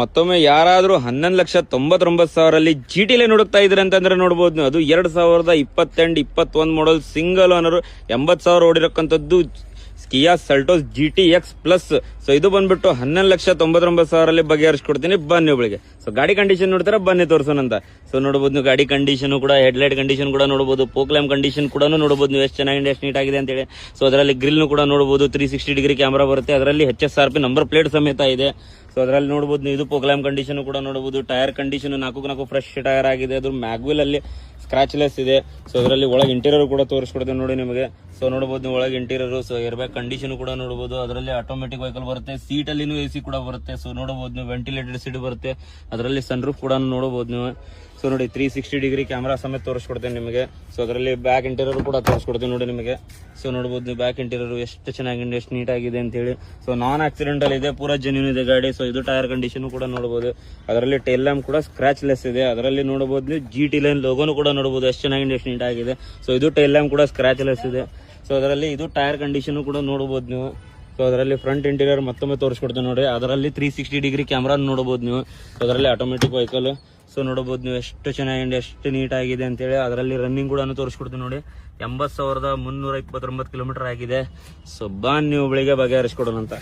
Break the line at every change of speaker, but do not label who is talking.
ಮತ್ತೊಮ್ಮೆ ಯಾರಾದ್ರೂ 11,99,000 GT line ಹುಡುಕ್ತಾ ಇದ್ರೆ ಅಂತಂದ್ರೆ ನೋಡಬಹುದು ನೀವು. ಅದು 2020 21 ಮಾಡಲ್ ಸಿಂಗಲ್ ಓನರ್ 80,000 ಓಡಿರಕ್ಕಂಥದ್ದು ಕಿಯಾ ಸೆಲ್ಟೋಸ್ GTX ಪ್ಲಸ್. ಸೊ ಇದು ಬಂದ್ಬಿಟ್ಟು 11,99,000 ಬಗೆಹರಿಸ್ಕೊಡ್ತೀನಿ ಬನ್ನಿ ಒಬ್ಬಳಿಗೆ. ಸೊ ಗಾಡಿ ಕಂಡೀಷನ್ ನೋಡ್ತಾರ ಬನ್ನಿ ತೋರ್ಸೋಣ ಅಂತ. ಸೊ ನೋಡಬಹುದು ನೀವು ಗಾಡಿ ಕಂಡೀಷನ್ ಕೂಡ, ಹೆಡ್ಲೈಟ್ ಕಂಡೀಷನ್ ಕೂಡ ನೋಡಬಹುದು, ಪೋಕ್ಲೈಮ್ ಕಂಡೀಷನ್ ಕೂಡ ನೋಡಬಹುದು ನೀವು ಎಷ್ಟು ಚೆನ್ನಾಗಿದೆ ಎಷ್ಟು ನೀಟ್ ಆಗಿದೆ ಅಂತ ಹೇಳಿ. ಸೊ ಅದರಲ್ಲಿ ಗ್ರಿಲ್ ಕೂಡ ನೋಡಬಹುದು, 360 ಡಿಗ್ರಿ ಕ್ಯಾಮೆರಾ ಬರುತ್ತೆ, ಅದರಲ್ಲಿ HSRP ನಂಬರ್ ಪ್ಲೇಟ್ ಸಮೇತ ಇದೆ. ಸೊ ಅದರಲ್ಲಿ ನೋಡಬಹುದು ನೀವು, ಇದು ಪೋಕ್ಲೈಮ್ ಕಂಡೀಷನ್ ಕೂಡ ನೋಡಬಹುದು. ಟೈರ್ ಕಂಡೀಷನ್ 4 ಫ್ರೆಶ್ ಟೈರ್ ಆಗಿದೆ, ಅದು ಮ್ಯಾಗ್ವಿಲ್ ಅಲ್ಲಿ ಸ್ಕ್ರಾಚ್ಲೆಸ್ ಇದೆ. ಸೊ ಅದರಲ್ಲಿ ಒಳಗೆ ಇಂಟೀರಿಯರ್ ಕೂಡ ತೋರಿಸ್ಕೊಡ್ತೇನೆ ನೋಡಿ ನಿಮಗೆ. ಸೊ ನೋಡಬಹುದು ನೀವು ಒಳಗೆ interior. So air bag condition ಕೂಡ ನೋಡಬಹುದು, ಅದರಲ್ಲಿ ಆಟೋಮೆಟಿಕ್ ವೆಹಿಕಲ್ ಬರುತ್ತೆ, ಸೀಟ್ ಅಲ್ಲಿ AC ಕೂಡ ಬರುತ್ತೆ. ಸೊ ನೋಡಬಹುದು ನೀವು ವೆಂಟಿಲೇಟೆಡ್ ಸೀಟ್ ಬರುತ್ತೆ, ಅದರಲ್ಲಿ ಸನ್ ರೂಫ್ ಕೂಡ ನೋಡಬಹುದು ನೀವು. ಸೊ ನೋಡಿ 360 ಡಿಗ್ರಿ ಕ್ಯಾಮೆರಾ ಸಮೇತ ತೋರಿಸ್ಕೊಡ್ತೇನೆ ನಿಮಗೆ. ಸೊ ಅದರಲ್ಲಿ ಬ್ಯಾಕ್ ಇಂಟೀರಿಯರ್ ಕೂಡ ತೋರಿಸ್ಕೊಡ್ತೇನೆ ನೋಡಿ ನಿಮಗೆ. ಸೊ ನೋಡಬಹುದು ನೀವು ಬ್ಯಾಕ್ ಇಂಟೀರಿಯರ್ ಎಷ್ಟು ಚೆನ್ನಾಗಿದೆ ಎಷ್ಟು ನೀಟ್ ಆಗಿದೆ ಅಂತ ಹೇಳಿ. ಸೊ ನಾನ್ ಆಕ್ಸಿಡೆಂಟಲ್ ಇದೆ, ಪೂರಾ ಜೆನ್ಯೂನ್ ಇದೆ ಗಾಡಿ. ಸೊ ಇದು ಟೈರ್ ಕಂಡೀಷನ್ ಕೂಡ ನೋಡಬಹುದು, ಅದರಲ್ಲಿ ಟೈಲ್ ಲ್ಯಾಂಪ್ ಕೂಡ ಸ್ಕ್ರಾಚ್ ಲೆಸ್ ಇದೆ. ಅದರಲ್ಲಿ ನೋಡಬಹುದು ನೀವು GT ಲೈನ್ ಲೋಗೋನು ಕೂಡ ನೋಡಬಹುದು ಎಷ್ಟು ಚೆನ್ನಾಗಿದೆ ಎಷ್ಟು ನೀಟ್ ಆಗಿದೆ. ಸೊ ಇದು ಟೈಲ್ ಲ್ಯಾಂಪ್ ಕೂಡ ಸ್ಕ್ರಾಚ್ ಲೆಸ್ ಇದೆ. ಸೊ ಅದರಲ್ಲಿ ಇದು ಟೈರ್ ಕಂಡೀಷನ್ ಕೂಡ ನೋಡಬಹುದು ನೀವು. ಸೊ ಅದರಲ್ಲಿ ಫ್ರಂಟ್ ಇಂಟೀರಿಯರ್ ಮತ್ತೊಮ್ಮೆ ತೋರಿಸ್ಕೊಡ್ತೇನೆ ನೋಡಿ, ಅದರಲ್ಲಿ 360 ಡಿಗ್ರಿ ಕ್ಯಾಮ್ರಾ ನೋಡಬಹುದು ನೀವು. ಸೊ ಅದರಲ್ಲಿ ಆಟೋಮೆಟಿಕ್ ವೆಹಿಕಲ್. ಸೊ ನೋಡಬಹುದು ನೀವು ಎಷ್ಟು ಚೆನ್ನಾಗಿದೆ ಎಷ್ಟು ನೀಟ್ ಆಗಿದೆ ಅಂತ ಹೇಳಿ. ಅದರಲ್ಲಿ ರನ್ನಿಂಗ್ ಕೂಡ ತೋರಿಸ್ಕೊಡ್ತೀನಿ ನೋಡಿ, 80,329 ಕಿಲೋಮೀಟರ್ ಆಗಿದೆ. ಸೊ ಬನ್ನಿ ಒಬ್ಬಳಿಗೆ ಬಗೆಹರಿಸ್ಕೊಡೋಣ ಅಂತ.